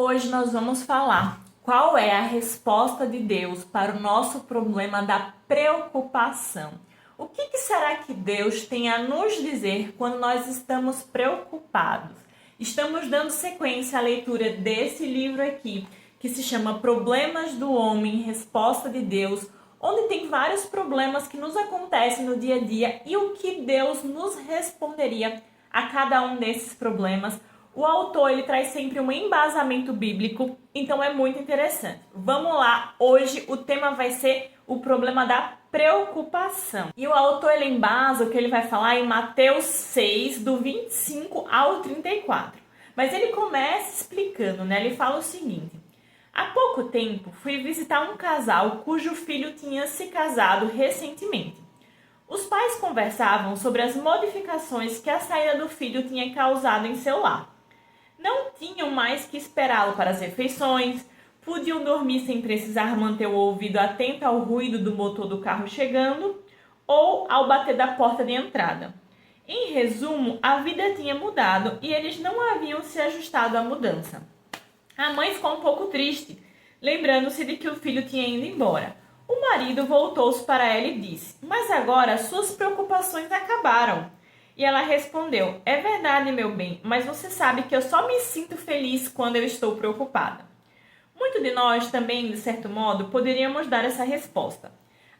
Hoje nós vamos falar qual é a resposta de Deus para o nosso problema da preocupação. O que será que Deus tem a nos dizer quando nós estamos preocupados? Estamos dando sequência à leitura desse livro aqui, que se chama Problemas do Homem, Resposta de Deus, onde tem vários problemas que nos acontecem no dia a dia e o que Deus nos responderia a cada um desses problemas. O autor ele traz sempre um embasamento bíblico, então é muito interessante. Vamos lá, hoje o tema vai ser o problema da preocupação. E o autor ele embasa o que ele vai falar em Mateus 6, do 25 ao 34. Mas ele começa explicando, né? Ele fala o seguinte: há pouco tempo fui visitar um casal cujo filho tinha se casado recentemente. Os pais conversavam sobre as modificações que a saída do filho tinha causado em seu lar. Não tinham mais que esperá-lo para as refeições, podiam dormir sem precisar manter o ouvido atento ao ruído do motor do carro chegando ou ao bater da porta de entrada. Em resumo, a vida tinha mudado e eles não haviam se ajustado à mudança. A mãe ficou um pouco triste, lembrando-se de que o filho tinha ido embora. O marido voltou-se para ela e disse: "Mas agora suas preocupações acabaram." E ela respondeu: "É verdade, meu bem, mas você sabe que eu só me sinto feliz quando eu estou preocupada." Muitos de nós também, de certo modo, poderíamos dar essa resposta.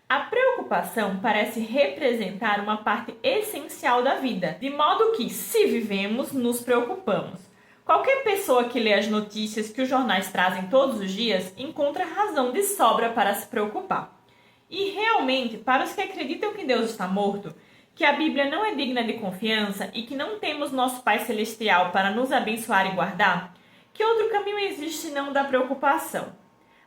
A preocupação parece representar uma parte essencial da vida, de modo que, se vivemos, nos preocupamos. Qualquer pessoa que lê as notícias que os jornais trazem todos os dias encontra razão de sobra para se preocupar. E realmente, para os que acreditam que Deus está morto, que a Bíblia não é digna de confiança e que não temos nosso Pai Celestial para nos abençoar e guardar, que outro caminho existe senão o da preocupação?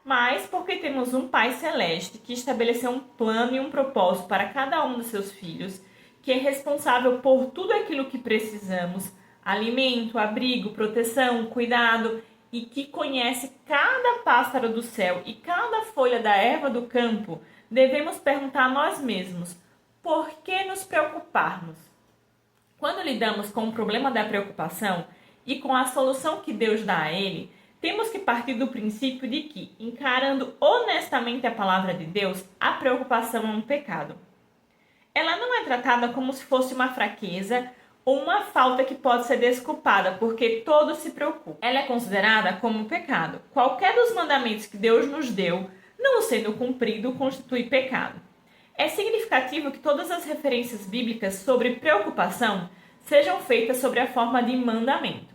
Mas porque temos um Pai Celeste que estabeleceu um plano e um propósito para cada um dos seus filhos, que é responsável por tudo aquilo que precisamos, alimento, abrigo, proteção, cuidado, e que conhece cada pássaro do céu e cada folha da erva do campo, devemos perguntar a nós mesmos: por que nos preocuparmos? Quando lidamos com o problema da preocupação e com a solução que Deus dá a ele, temos que partir do princípio de que, encarando honestamente a palavra de Deus, a preocupação é um pecado. Ela não é tratada como se fosse uma fraqueza ou uma falta que pode ser desculpada, porque todos se preocupam. Ela é considerada como um pecado. Qualquer dos mandamentos que Deus nos deu, não sendo cumprido, constitui pecado. É significativo que todas as referências bíblicas sobre preocupação sejam feitas sobre a forma de mandamento.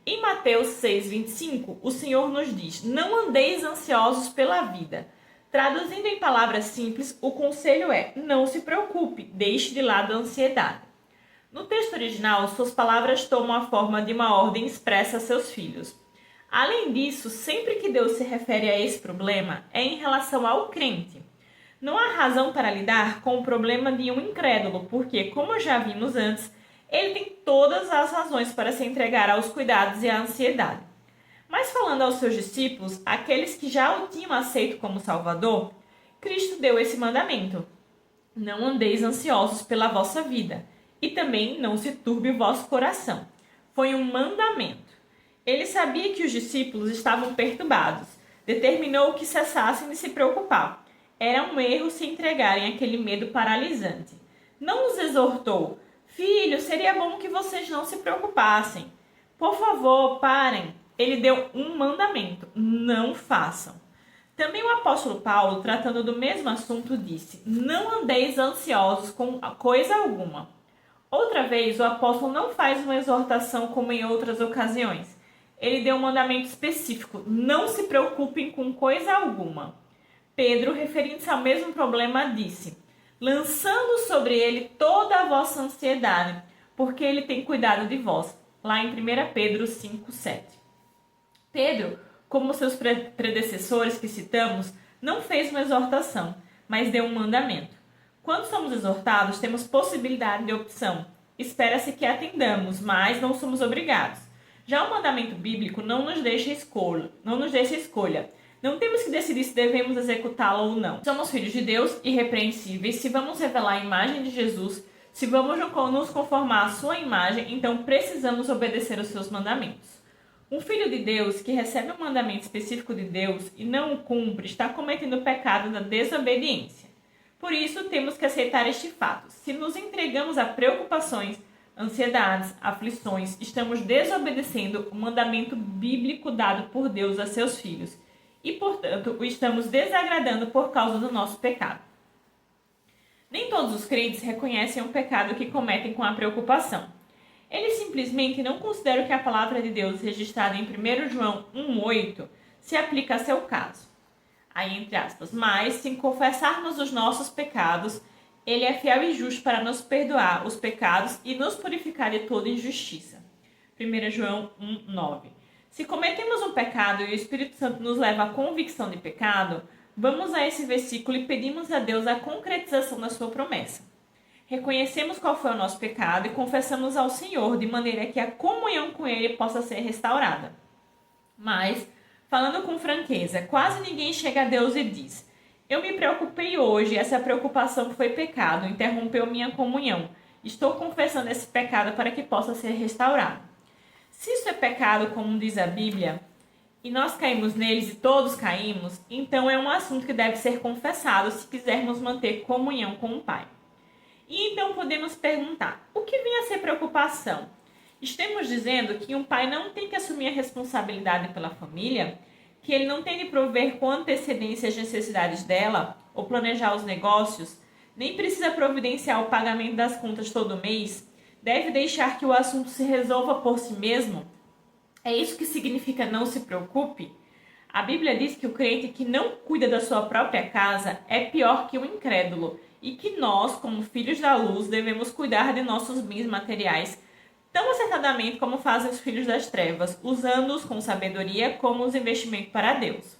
Em Mateus 6,25, o Senhor nos diz: "Não andeis ansiosos pela vida." Traduzindo em palavras simples, o conselho é: não se preocupe, deixe de lado a ansiedade. No texto original, suas palavras tomam a forma de uma ordem expressa a seus filhos. Além disso, sempre que Deus se refere a esse problema, é em relação ao crente. Não há razão para lidar com o problema de um incrédulo, porque, como já vimos antes, ele tem todas as razões para se entregar aos cuidados e à ansiedade. Mas falando aos seus discípulos, aqueles que já o tinham aceito como Salvador, Cristo deu esse mandamento: não andeis ansiosos pela vossa vida, e também não se turbe o vosso coração. Foi um mandamento. Ele sabia que os discípulos estavam perturbados, determinou que cessassem de se preocupar. Era um erro se entregarem àquele medo paralisante. Não os exortou: "Filhos, seria bom que vocês não se preocupassem. Por favor, parem." Ele deu um mandamento: não façam. Também o apóstolo Paulo, tratando do mesmo assunto, disse: "Não andeis ansiosos com coisa alguma." Outra vez, o apóstolo não faz uma exortação como em outras ocasiões. Ele deu um mandamento específico: não se preocupem com coisa alguma. Pedro, referindo-se ao mesmo problema, disse: "Lançando sobre ele toda a vossa ansiedade, porque ele tem cuidado de vós." Lá em 1 Pedro 5,7. Pedro, como seus predecessores que citamos, não fez uma exortação, mas deu um mandamento. Quando somos exortados, temos possibilidade de opção. Espera-se que atendamos, mas não somos obrigados. Já o mandamento bíblico não nos deixa escolha. Não temos que decidir se devemos executá-lo ou não. Somos filhos de Deus, irrepreensíveis. Se vamos revelar a imagem de Jesus, se vamos nos conformar à sua imagem, então precisamos obedecer os seus mandamentos. Um filho de Deus que recebe um mandamento específico de Deus e não o cumpre está cometendo o pecado da desobediência. Por isso, temos que aceitar este fato. Se nos entregamos a preocupações, ansiedades, aflições, estamos desobedecendo o mandamento bíblico dado por Deus a seus filhos e, portanto, o estamos desagradando por causa do nosso pecado. Nem todos os crentes reconhecem o pecado que cometem com a preocupação. Eles simplesmente não consideram que a palavra de Deus registrada em 1 João 1,8 se aplica a seu caso. Aí, entre aspas, mas se confessarmos os nossos pecados, Ele é fiel e justo para nos perdoar os pecados e nos purificar de toda injustiça. 1 João 1,9. Se cometemos um pecado e o Espírito Santo nos leva à convicção de pecado, vamos a esse versículo e pedimos a Deus a concretização da sua promessa. Reconhecemos qual foi o nosso pecado e confessamos ao Senhor de maneira que a comunhão com Ele possa ser restaurada. Mas, falando com franqueza, quase ninguém chega a Deus e diz: eu me preocupei hoje e essa preocupação foi pecado, interrompeu minha comunhão. Estou confessando esse pecado para que possa ser restaurado. Se isso é pecado, como diz a Bíblia, e nós caímos neles e todos caímos, então é um assunto que deve ser confessado se quisermos manter comunhão com o Pai. E então podemos perguntar, o que vem a ser preocupação? Estamos dizendo que um pai não tem que assumir a responsabilidade pela família, que ele não tem de prover com antecedência as necessidades dela, ou planejar os negócios, nem precisa providenciar o pagamento das contas todo mês, deve deixar que o assunto se resolva por si mesmo? É isso que significa não se preocupe? A Bíblia diz que o crente que não cuida da sua própria casa é pior que o incrédulo e que nós, como filhos da luz, devemos cuidar de nossos bens materiais tão acertadamente como fazem os filhos das trevas, usando-os com sabedoria como um investimento para Deus.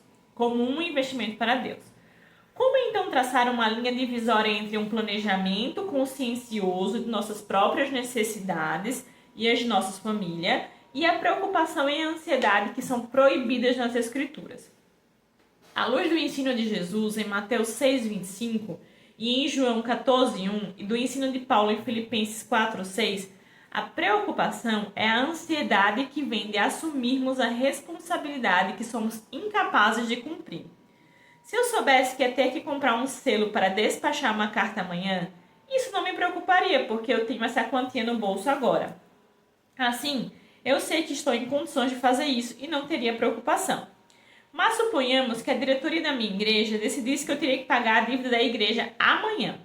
Como então traçar uma linha divisória entre um planejamento consciencioso de nossas próprias necessidades e as de nossa família e a preocupação e a ansiedade que são proibidas nas Escrituras? À luz do ensino de Jesus em Mateus 6,25 e em João 14,1 e do ensino de Paulo em Filipenses 4,6, a preocupação é a ansiedade que vem de assumirmos a responsabilidade que somos incapazes de cumprir. Se eu soubesse que ia ter que comprar um selo para despachar uma carta amanhã, isso não me preocuparia, porque eu tenho essa quantia no bolso agora. Assim, eu sei que estou em condições de fazer isso e não teria preocupação. Mas suponhamos que a diretoria da minha igreja decidisse que eu teria que pagar a dívida da igreja amanhã.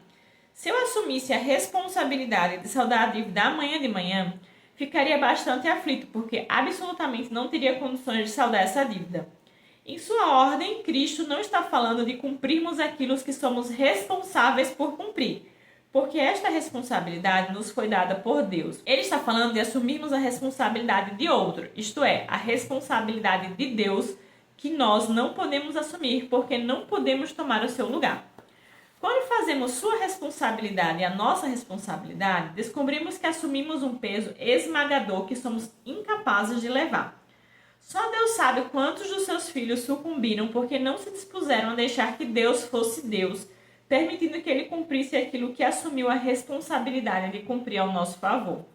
Se eu assumisse a responsabilidade de saldar a dívida amanhã de manhã, ficaria bastante aflito, porque absolutamente não teria condições de saldar essa dívida. Em sua ordem, Cristo não está falando de cumprirmos aquilo que somos responsáveis por cumprir, porque esta responsabilidade nos foi dada por Deus. Ele está falando de assumirmos a responsabilidade de outro, isto é, a responsabilidade de Deus, que nós não podemos assumir porque não podemos tomar o seu lugar. Quando fazemos sua responsabilidade e a nossa responsabilidade, descobrimos que assumimos um peso esmagador que somos incapazes de levar. Só Deus sabe quantos dos seus filhos sucumbiram porque não se dispuseram a deixar que Deus fosse Deus, permitindo que Ele cumprisse aquilo que assumiu a responsabilidade de cumprir ao nosso favor.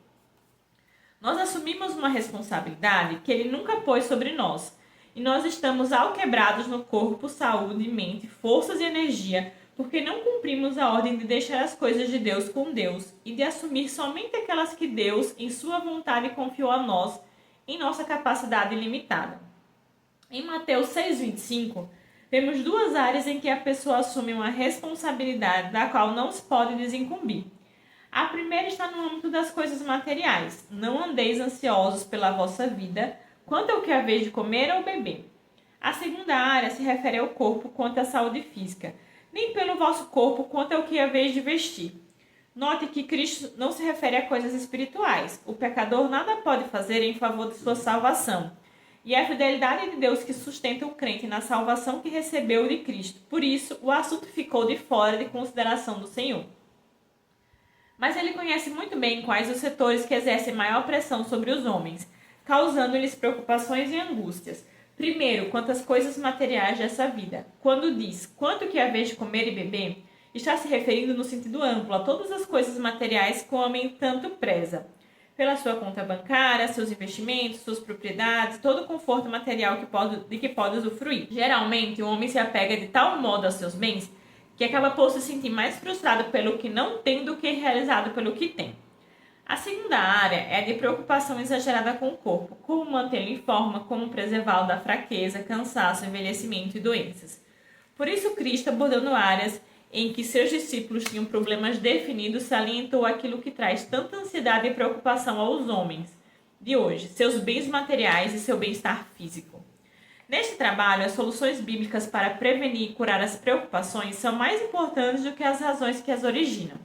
Nós assumimos uma responsabilidade que Ele nunca pôs sobre nós, e nós estamos alquebrados no corpo, saúde, mente, forças e energia, porque não cumprimos a ordem de deixar as coisas de Deus com Deus e de assumir somente aquelas que Deus, em sua vontade, confiou a nós, em nossa capacidade limitada. Em Mateus 6,25, vemos duas áreas em que a pessoa assume uma responsabilidade da qual não se pode desincumbir. A primeira está no âmbito das coisas materiais. Não andeis ansiosos pela vossa vida, quanto ao que haveis de comer ou beber. A segunda área se refere ao corpo quanto à saúde física, nem pelo vosso corpo quanto ao que haveis de vestir. Note que Cristo não se refere a coisas espirituais. O pecador nada pode fazer em favor de sua salvação. E é a fidelidade de Deus que sustenta o crente na salvação que recebeu de Cristo. Por isso, o assunto ficou de fora de consideração do Senhor. Mas ele conhece muito bem quais os setores que exercem maior pressão sobre os homens, causando-lhes preocupações e angústias. Primeiro, quanto às coisas materiais dessa vida. Quando diz quanto que haveis de comer e beber, está se referindo no sentido amplo a todas as coisas materiais que o homem tanto preza. pela sua conta bancária, seus investimentos, suas propriedades, todo o conforto material de que pode usufruir. Geralmente, o homem se apega de tal modo aos seus bens que acaba por se sentir mais frustrado pelo que não tem do que realizado pelo que tem. A segunda área é a de preocupação exagerada com o corpo, como mantê-lo em forma, como preservá-lo da fraqueza, cansaço, envelhecimento e doenças. Por isso, Cristo, abordando áreas em que seus discípulos tinham problemas definidos, salientou aquilo que traz tanta ansiedade e preocupação aos homens de hoje, seus bens materiais e seu bem-estar físico. Neste trabalho, as soluções bíblicas para prevenir e curar as preocupações são mais importantes do que as razões que as originam.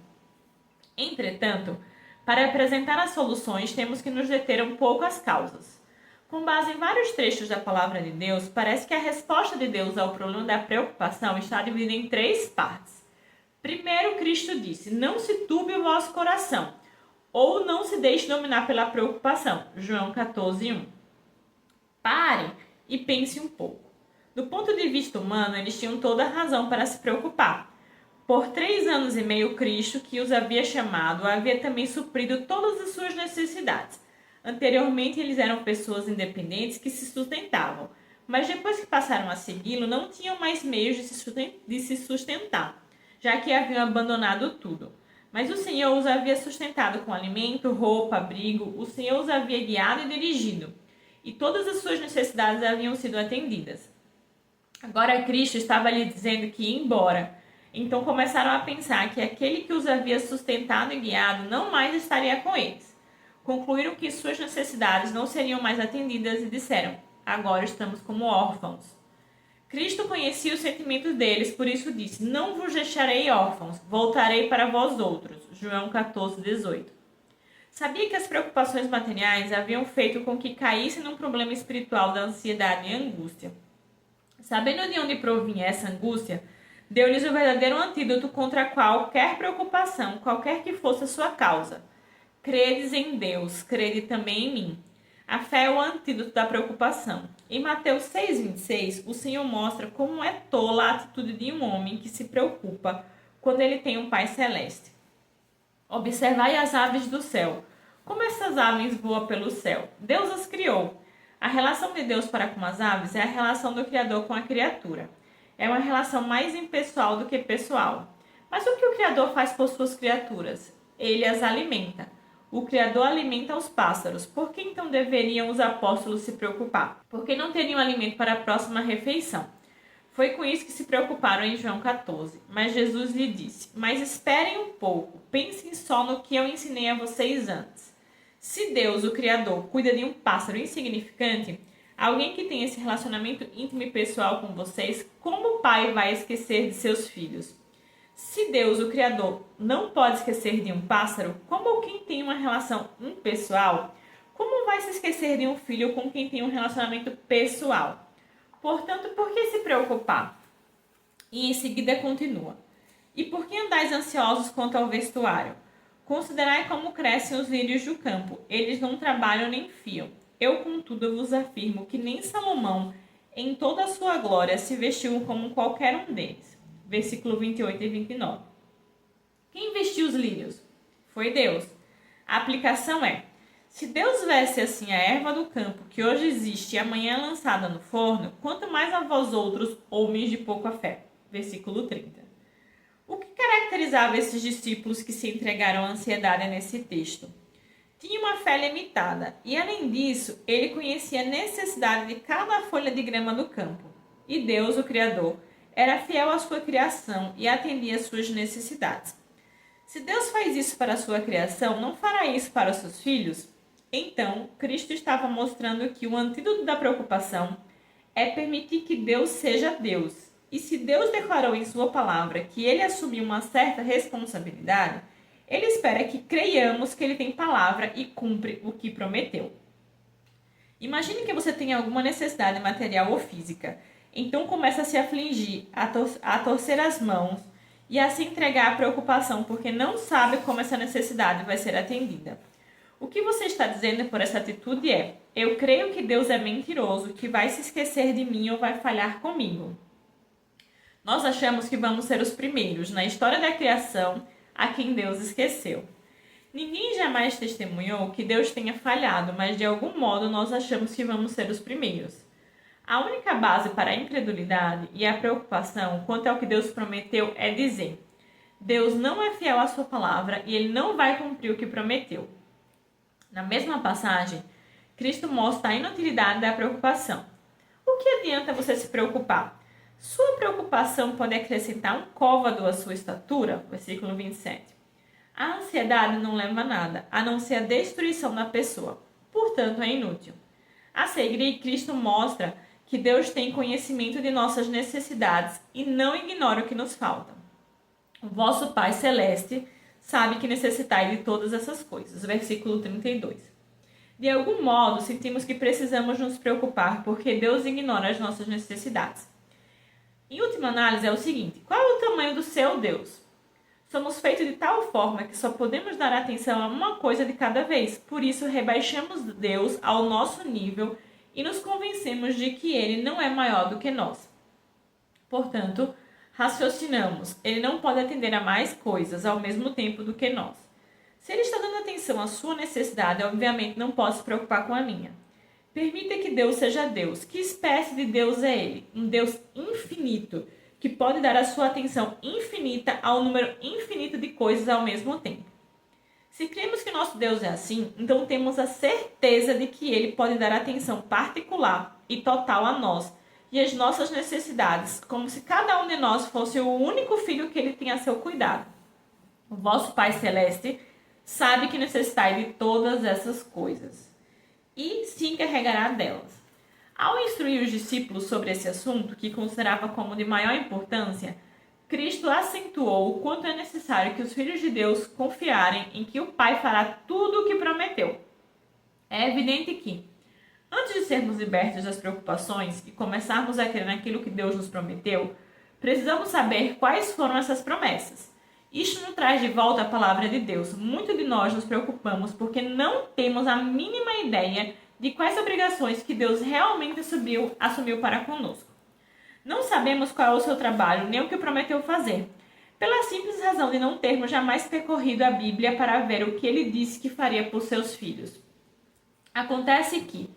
Entretanto, para apresentar as soluções, temos que nos deter um pouco às causas. Com base em vários trechos da Palavra de Deus, parece que a resposta de Deus ao problema da preocupação está dividida em 3 partes. Primeiro, Cristo disse: não se turbe o vosso coração, ou não se deixe dominar pela preocupação. João 14:1. Pare e pense um pouco. Do ponto de vista humano, eles tinham toda a razão para se preocupar. Por 3 anos e meio, Cristo, que os havia chamado, havia também suprido todas as suas necessidades. Anteriormente, eles eram pessoas independentes que se sustentavam, mas depois que passaram a segui-lo, não tinham mais meios de se sustentar, já que haviam abandonado tudo. Mas o Senhor os havia sustentado com alimento, roupa, abrigo, o Senhor os havia guiado e dirigido, e todas as suas necessidades haviam sido atendidas. Agora Cristo estava lhe dizendo que ia embora. Então começaram a pensar que aquele que os havia sustentado e guiado não mais estaria com eles. Concluíram que suas necessidades não seriam mais atendidas e disseram: agora estamos como órfãos. Cristo conhecia os sentimentos deles, por isso disse: não vos deixarei órfãos, voltarei para vós outros. João 14:18. Sabia que as preocupações materiais haviam feito com que caísse num problema espiritual da ansiedade e angústia. Sabendo de onde provinha essa angústia, deu-lhes o verdadeiro antídoto contra qualquer preocupação, qualquer que fosse a sua causa. Credes em Deus, crede também em mim. A fé é o antídoto da preocupação. Em Mateus 6:26, o Senhor mostra como é tola a atitude de um homem que se preocupa quando ele tem um Pai Celeste. Observai as aves do céu. Como essas aves voam pelo céu? Deus as criou. A relação de Deus para com as aves é a relação do Criador com a criatura. É uma relação mais impessoal do que pessoal. Mas o que o Criador faz por suas criaturas? Ele as alimenta. O Criador alimenta os pássaros. Por que então deveriam os apóstolos se preocupar? Porque não teriam alimento para a próxima refeição. Foi com isso que se preocuparam em João 14. Mas Jesus lhe disse: mas esperem um pouco, pensem só no que eu ensinei a vocês antes. Se Deus, o Criador, cuida de um pássaro insignificante, alguém que tem esse relacionamento íntimo e pessoal com vocês, como o pai vai esquecer de seus filhos? Se Deus, o Criador, não pode esquecer de um pássaro, como quem tem uma relação impessoal, como vai se esquecer de um filho com quem tem um relacionamento pessoal? Portanto, por que se preocupar? E em seguida continua: e por que andais ansiosos quanto ao vestuário? Considerai como crescem os lírios do campo, eles não trabalham nem fiam. Eu, contudo, vos afirmo que nem Salomão, em toda a sua glória, se vestiu como qualquer um deles. Versículo 28 e 29. Quem vestiu os lírios? Foi Deus. A aplicação é: se Deus veste assim a erva do campo, que hoje existe e amanhã é lançada no forno, quanto mais a vós outros, homens de pouca fé. Versículo 30. O que caracterizava esses discípulos que se entregaram à ansiedade nesse texto? Tinha uma fé limitada e, além disso, ele conhecia a necessidade de cada folha de grama do campo. E Deus, o Criador, era fiel à sua criação e atendia às suas necessidades. Se Deus faz isso para a sua criação, não fará isso para os seus filhos? Então, Cristo estava mostrando que o antídoto da preocupação é permitir que Deus seja Deus. E se Deus declarou em sua palavra que ele assumiu uma certa responsabilidade, ele espera que creiamos que ele tem palavra e cumpre o que prometeu. Imagine que você tem alguma necessidade material ou física. Então começa a se afligir, a torcer as mãos e a se entregar à preocupação porque não sabe como essa necessidade vai ser atendida. O que você está dizendo por essa atitude é: eu creio que Deus é mentiroso, que vai se esquecer de mim ou vai falhar comigo. Nós achamos que vamos ser os primeiros na história da criação a quem Deus esqueceu. Ninguém jamais testemunhou que Deus tenha falhado, mas de algum modo nós achamos que vamos ser os primeiros. A única base para a incredulidade e a preocupação quanto ao que Deus prometeu é dizer: Deus não é fiel à sua palavra e ele não vai cumprir o que prometeu. Na mesma passagem, Cristo mostra a inutilidade da preocupação. O que adianta você se preocupar? Sua preocupação pode acrescentar um côvado à sua estatura? Versículo 27. A ansiedade não leva a nada, a não ser a destruição da pessoa. Portanto, é inútil. A seguir, Cristo mostra que Deus tem conhecimento de nossas necessidades e não ignora o que nos falta. O vosso Pai Celeste sabe que necessitai de todas essas coisas. Versículo 32. De algum modo, sentimos que precisamos nos preocupar porque Deus ignora as nossas necessidades. Em última análise, é o seguinte: qual é o tamanho do seu Deus? Somos feitos de tal forma que só podemos dar atenção a uma coisa de cada vez. Por isso, rebaixamos Deus ao nosso nível e nos convencemos de que Ele não é maior do que nós. Portanto, raciocinamos, Ele não pode atender a mais coisas ao mesmo tempo do que nós. Se Ele está dando atenção à sua necessidade, obviamente não pode se preocupar com a minha. Permita que Deus seja Deus. Que espécie de Deus é Ele? Um Deus infinito, que pode dar a sua atenção infinita ao número infinito de coisas ao mesmo tempo. Se cremos que nosso Deus é assim, então temos a certeza de que Ele pode dar atenção particular e total a nós e às nossas necessidades, como se cada um de nós fosse o único filho que Ele tem a seu cuidado. O vosso Pai Celeste sabe que necessitai de todas essas coisas e se encarregará delas. Ao instruir os discípulos sobre esse assunto, que considerava como de maior importância, Cristo acentuou o quanto é necessário que os filhos de Deus confiarem em que o Pai fará tudo o que prometeu. É evidente que, antes de sermos libertos das preocupações e começarmos a crer naquilo que Deus nos prometeu, precisamos saber quais foram essas promessas. Isto nos traz de volta a palavra de Deus. Muito de nós nos preocupamos porque não temos a mínima ideia de quais obrigações que Deus realmente assumiu para conosco. Não sabemos qual é o seu trabalho, nem o que prometeu fazer, pela simples razão de não termos jamais percorrido a Bíblia para ver o que ele disse que faria por seus filhos. Acontece que,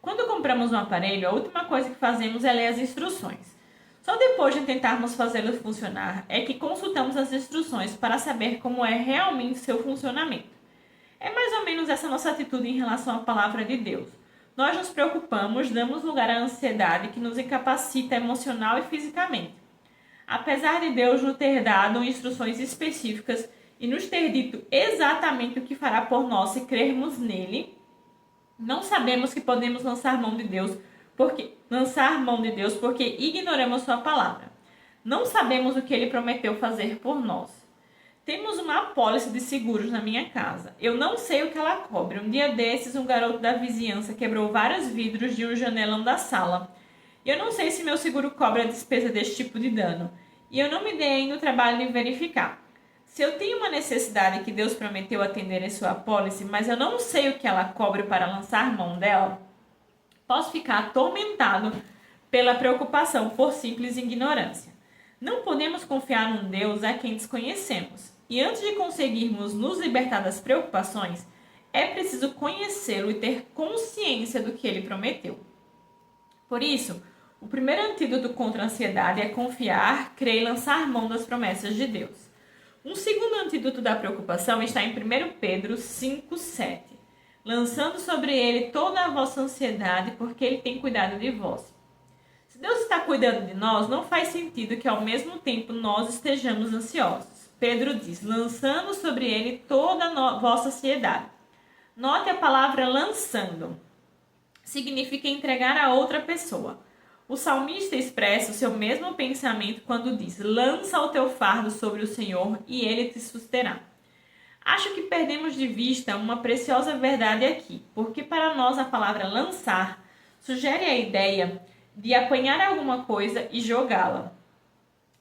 quando compramos um aparelho, a última coisa que fazemos é ler as instruções. Só depois de tentarmos fazê-lo funcionar é que consultamos as instruções para saber como é realmente seu funcionamento. É mais ou menos essa nossa atitude em relação à palavra de Deus. Nós nos preocupamos, damos lugar à ansiedade que nos incapacita emocional e fisicamente. Apesar de Deus nos ter dado instruções específicas e nos ter dito exatamente o que fará por nós se crermos nele, não sabemos que podemos lançar mão de Deus porque ignoramos sua palavra. Não sabemos o que ele prometeu fazer por nós. Temos uma apólice de seguros na minha casa. Eu não sei o que ela cobre. Um dia desses, um garoto da vizinhança quebrou vários vidros de um janelão da sala. E eu não sei se meu seguro cobre a despesa desse tipo de dano. E eu não me dei ainda o trabalho de verificar. Se eu tenho uma necessidade que Deus prometeu atender em sua apólice, mas eu não sei o que ela cobre para lançar mão dela, posso ficar atormentado pela preocupação por simples ignorância. Não podemos confiar num Deus a quem desconhecemos. E antes de conseguirmos nos libertar das preocupações, é preciso conhecê-lo e ter consciência do que ele prometeu. Por isso, o primeiro antídoto contra a ansiedade é confiar, crer e lançar mão das promessas de Deus. Um segundo antídoto da preocupação está em 1 Pedro 5,7. Lançando sobre ele toda a vossa ansiedade, porque ele tem cuidado de vós. Se Deus está cuidando de nós, não faz sentido que ao mesmo tempo nós estejamos ansiosos. Pedro diz, lançando sobre ele toda a vossa ansiedade. Note a palavra lançando. Significa entregar a outra pessoa. O salmista expressa o seu mesmo pensamento quando diz, lança o teu fardo sobre o Senhor e ele te susterá. Acho que perdemos de vista uma preciosa verdade aqui, porque para nós a palavra lançar sugere a ideia de apanhar alguma coisa e jogá-la.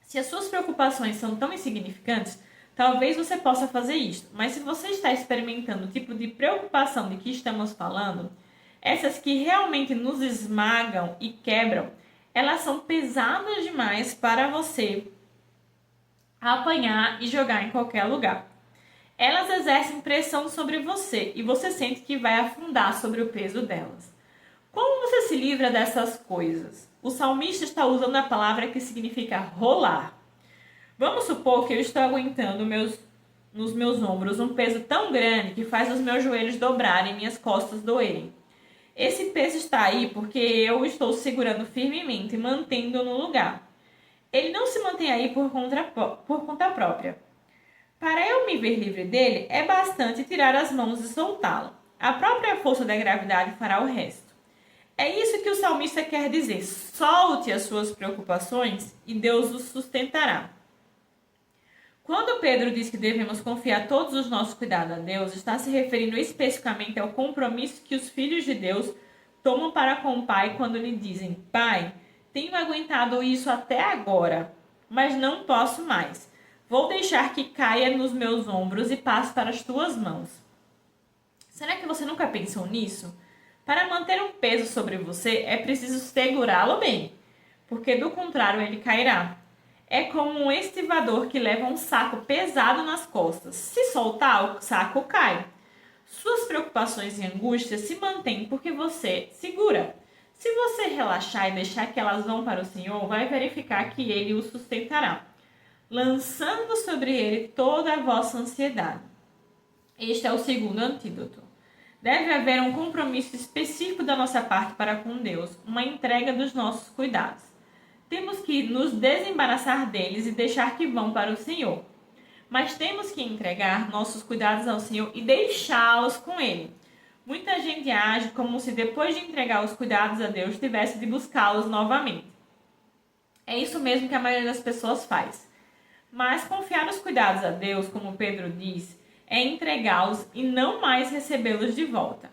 Se as suas preocupações são tão insignificantes, talvez você possa fazer isto, mas se você está experimentando o tipo de preocupação de que estamos falando, essas que realmente nos esmagam e quebram, elas são pesadas demais para você apanhar e jogar em qualquer lugar. Elas exercem pressão sobre você e você sente que vai afundar sobre o peso delas. Como você se livra dessas coisas? O salmista está usando a palavra que significa rolar. Vamos supor que eu estou aguentando nos meus ombros um peso tão grande que faz os meus joelhos dobrarem e minhas costas doerem. Esse peso está aí porque eu estou segurando firmemente e mantendo no lugar. Ele não se mantém aí por conta própria. Para eu me ver livre dele, é bastante tirar as mãos e soltá-lo. A própria força da gravidade fará o resto. É isso que o salmista quer dizer. Solte as suas preocupações e Deus os sustentará. Quando Pedro diz que devemos confiar todos os nossos cuidados a Deus, está se referindo especificamente ao compromisso que os filhos de Deus tomam para com o Pai quando lhe dizem: Pai, tenho aguentado isso até agora, mas não posso mais. Vou deixar que caia nos meus ombros e passe para as tuas mãos. Será que você nunca pensou nisso? Para manter um peso sobre você, é preciso segurá-lo bem, porque do contrário ele cairá. É como um estivador que leva um saco pesado nas costas. Se soltar, o saco cai. Suas preocupações e angústias se mantêm porque você segura. Se você relaxar e deixar que elas vão para o Senhor, vai verificar que Ele o sustentará, lançando sobre Ele toda a vossa ansiedade. Este é o segundo antídoto. Deve haver um compromisso específico da nossa parte para com Deus, uma entrega dos nossos cuidados. Temos que nos desembaraçar deles e deixar que vão para o Senhor. Mas temos que entregar nossos cuidados ao Senhor e deixá-los com Ele. Muita gente age como se depois de entregar os cuidados a Deus tivesse de buscá-los novamente. É isso mesmo que a maioria das pessoas faz. Mas confiar os cuidados a Deus, como Pedro diz, é entregá-los e não mais recebê-los de volta.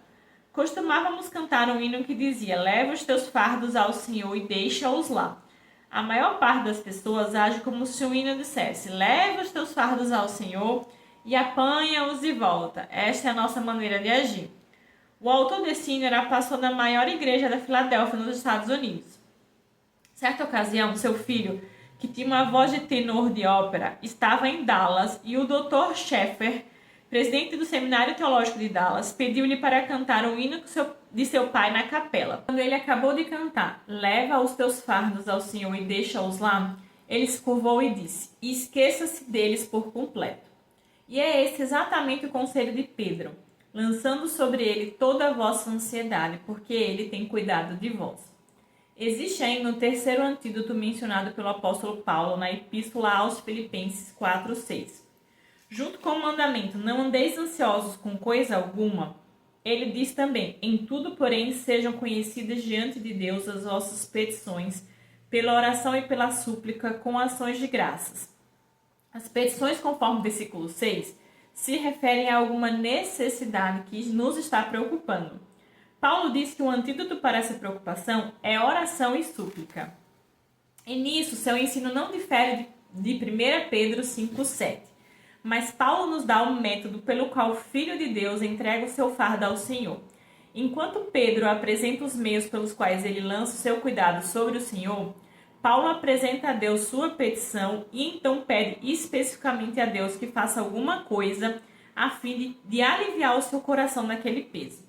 Costumávamos cantar um hino que dizia: leva os teus fardos ao Senhor e deixa-os lá. A maior parte das pessoas age como se o hino dissesse: leva os teus fardos ao Senhor e apanha-os de volta. Esta é a nossa maneira de agir. O autor desse hino era pastor da maior igreja da Filadélfia, nos Estados Unidos. Certa ocasião, seu filho, que tinha uma voz de tenor de ópera, estava em Dallas e o Dr. Sheffer, presidente do Seminário Teológico de Dallas, pediu-lhe para cantar um hino de seu pai na capela. Quando ele acabou de cantar, leva os teus fardos ao Senhor e deixa-os lá, ele se curvou e disse: esqueça-se deles por completo. E é esse exatamente o conselho de Pedro, lançando sobre ele toda a vossa ansiedade, porque ele tem cuidado de vós. Existe ainda um terceiro antídoto mencionado pelo apóstolo Paulo na Epístola aos Filipenses 4:6. Junto com o mandamento, não andeis ansiosos com coisa alguma, ele diz também: em tudo, porém, sejam conhecidas diante de Deus as vossas petições, pela oração e pela súplica, com ações de graças. As petições, conforme o versículo 6, se referem a alguma necessidade que nos está preocupando. Paulo diz que o antídoto para essa preocupação é oração e súplica. E nisso, seu ensino não difere de 1 Pedro 5,7. Mas Paulo nos dá um método pelo qual o Filho de Deus entrega o seu fardo ao Senhor. Enquanto Pedro apresenta os meios pelos quais ele lança o seu cuidado sobre o Senhor, Paulo apresenta a Deus sua petição e então pede especificamente a Deus que faça alguma coisa a fim de aliviar o seu coração daquele peso.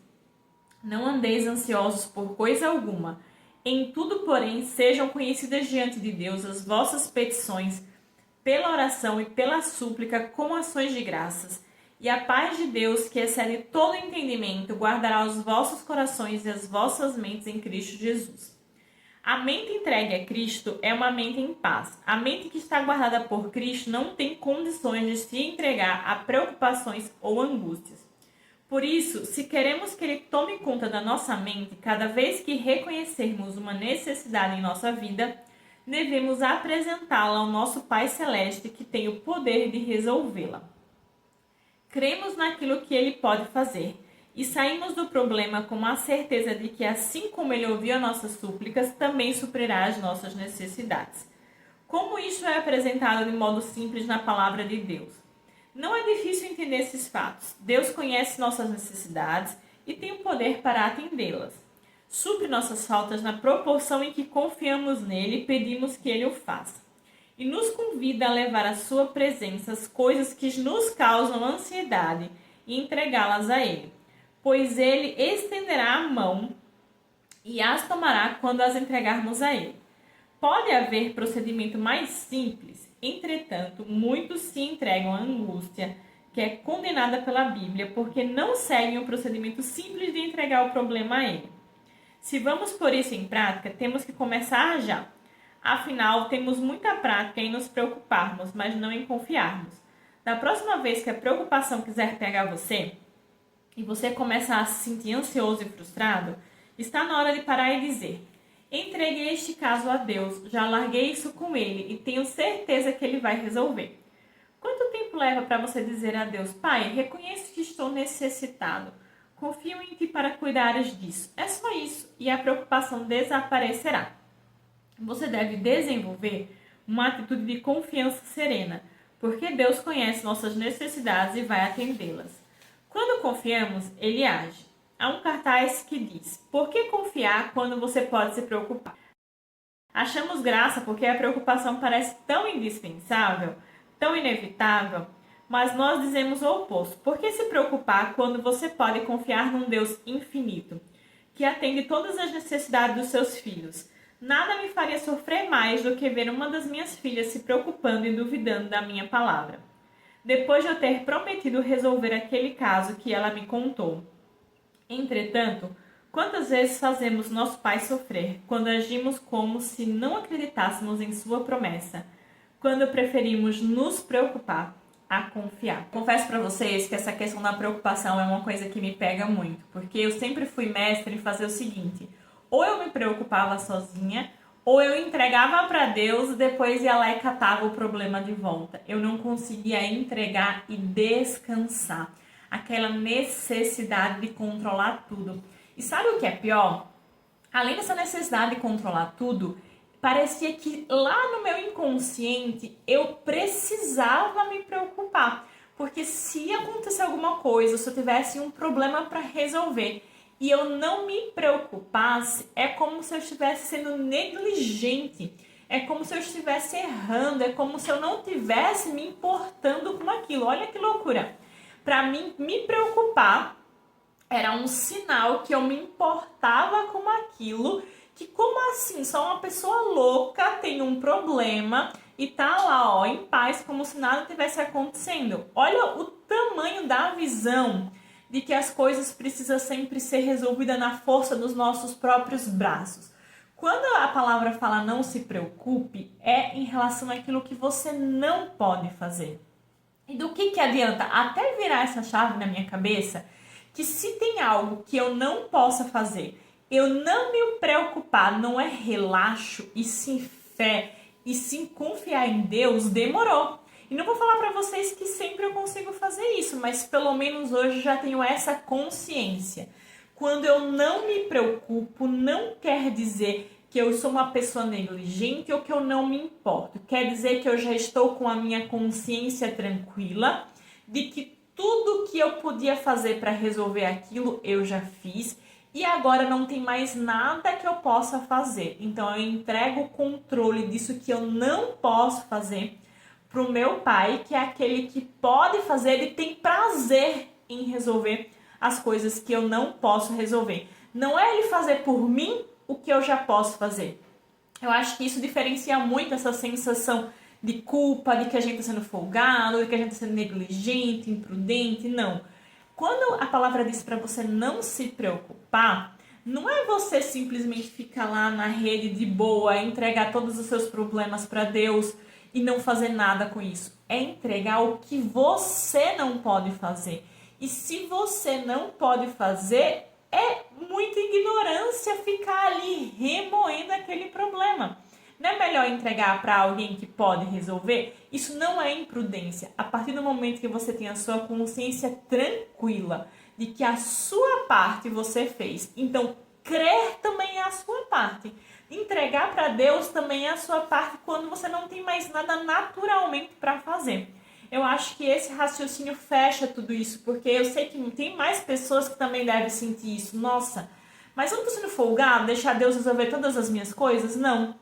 Não andeis ansiosos por coisa alguma. Em tudo, porém, sejam conhecidas diante de Deus as vossas petições, pela oração e pela súplica com ações de graças, e a paz de Deus, que excede todo entendimento, guardará os vossos corações e as vossas mentes em Cristo Jesus. A mente entregue a Cristo é uma mente em paz. A mente que está guardada por Cristo não tem condições de se entregar a preocupações ou angústias. Por isso, se queremos que Ele tome conta da nossa mente, cada vez que reconhecermos uma necessidade em nossa vida, devemos apresentá-la ao nosso Pai Celeste, que tem o poder de resolvê-la. Cremos naquilo que Ele pode fazer e saímos do problema com a certeza de que, assim como Ele ouviu as nossas súplicas, também suprirá as nossas necessidades. Como isso é apresentado de modo simples na Palavra de Deus? Não é difícil entender esses fatos. Deus conhece nossas necessidades e tem o poder para atendê-las. Supre nossas faltas na proporção em que confiamos nele e pedimos que ele o faça. e nos convida a levar à sua presença as coisas que nos causam ansiedade e entregá-las a Ele, pois Ele estenderá a mão e as tomará quando as entregarmos a Ele. Pode haver procedimento mais simples, entretanto, muitos se entregam à angústia, que é condenada pela Bíblia, porque não seguem o procedimento simples de entregar o problema a Ele. Se vamos pôr isso em prática, temos que começar já. Afinal, temos muita prática em nos preocuparmos, mas não em confiarmos. Da próxima vez que a preocupação quiser pegar você, e você começa a se sentir ansioso e frustrado, está na hora de parar e dizer: entreguei este caso a Deus, já larguei isso com Ele e tenho certeza que Ele vai resolver. Quanto tempo leva para você dizer a Deus: Pai, reconheço que estou necessitado, confio em Ti para cuidares disso. É só isso e a preocupação desaparecerá. Você deve desenvolver uma atitude de confiança serena, porque Deus conhece nossas necessidades e vai atendê-las. Quando confiamos, Ele age. Há um cartaz que diz: por que confiar quando você pode se preocupar? Achamos graça porque a preocupação parece tão indispensável, tão inevitável, mas nós dizemos o oposto. Por que se preocupar quando você pode confiar num Deus infinito, que atende todas as necessidades dos seus filhos? Nada me faria sofrer mais do que ver uma das minhas filhas se preocupando e duvidando da minha palavra, depois de eu ter prometido resolver aquele caso que ela me contou. Entretanto, quantas vezes fazemos nosso Pai sofrer quando agimos como se não acreditássemos em sua promessa, quando preferimos nos preocupar a confiar? Confesso para vocês que essa questão da preocupação é uma coisa que me pega muito, porque eu sempre fui mestre em fazer o seguinte: ou eu me preocupava sozinha, ou eu entregava para Deus e depois ia lá e catava o problema de volta. Eu não conseguia entregar e descansar. Aquela necessidade de controlar tudo. E sabe o que é pior? Além dessa necessidade de controlar tudo, parecia que lá no meu inconsciente eu precisava me preocupar. Porque se acontecer alguma coisa, se eu tivesse um problema para resolver e eu não me preocupasse, é como se eu estivesse sendo negligente, é como se eu estivesse errando, é como se eu não estivesse me importando com aquilo. Olha que loucura! Para mim, me preocupar era um sinal que eu me importava com aquilo, que como assim, só uma pessoa louca tem um problema e tá lá, ó, em paz, como se nada tivesse acontecendo. Olha o tamanho da visão de que as coisas precisam sempre ser resolvidas na força dos nossos próprios braços. Quando a palavra fala não se preocupe, é em relação àquilo que você não pode fazer. E do que adianta até virar essa chave na minha cabeça, que se tem algo que eu não possa fazer, eu não me preocupar, não é relaxo, e sim fé, e sim confiar em Deus, demorou. E não vou falar para vocês que sempre eu consigo fazer isso, mas pelo menos hoje já tenho essa consciência. Quando eu não me preocupo, não quer dizer que eu sou uma pessoa negligente ou que eu não me importo. Quer dizer que eu já estou com a minha consciência tranquila de que tudo que eu podia fazer para resolver aquilo eu já fiz e agora não tem mais nada que eu possa fazer. Então eu entrego o controle disso que eu não posso fazer para o meu Pai, que é aquele que pode fazer e tem prazer em resolver as coisas que eu não posso resolver. Não é Ele fazer por mim o que eu já posso fazer. Eu acho que isso diferencia muito essa sensação de culpa, de que a gente está sendo folgado, de que a gente está sendo negligente, imprudente. Não. Quando a palavra diz para você não se preocupar, não é você simplesmente ficar lá na rede de boa, entregar todos os seus problemas para Deus e não fazer nada com isso. É entregar o que você não pode fazer. E se você não pode fazer, é muita ignorância ficar ali remoendo aquele problema. Não é melhor entregar para alguém que pode resolver? Isso não é imprudência. A partir do momento que você tem a sua consciência tranquila de que a sua parte você fez, então crer também é a sua parte. Entregar para Deus também é a sua parte quando você não tem mais nada naturalmente para fazer. Eu acho que esse raciocínio fecha tudo isso, porque eu sei que tem mais pessoas que também devem sentir isso. Nossa, mas eu não estou sendo folgado, deixar Deus resolver todas as minhas coisas? Não.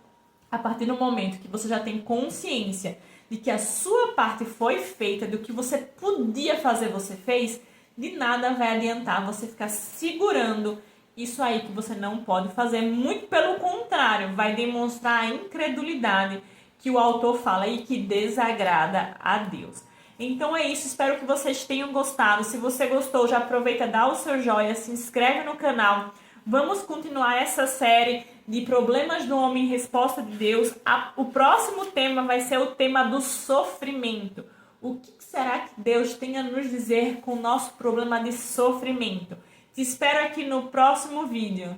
A partir do momento que você já tem consciência de que a sua parte foi feita, do que você podia fazer, você fez, de nada vai adiantar você ficar segurando isso aí que você não pode fazer. Muito pelo contrário, vai demonstrar a incredulidade que o autor fala e que desagrada a Deus. Então é isso, espero que vocês tenham gostado. Se você gostou, já aproveita, dá o seu joinha, se inscreve no canal. Vamos continuar essa série de problemas do homem em resposta de Deus. O próximo tema vai ser o tema do sofrimento. O que será que Deus tem a nos dizer com o nosso problema de sofrimento? Te espero aqui no próximo vídeo.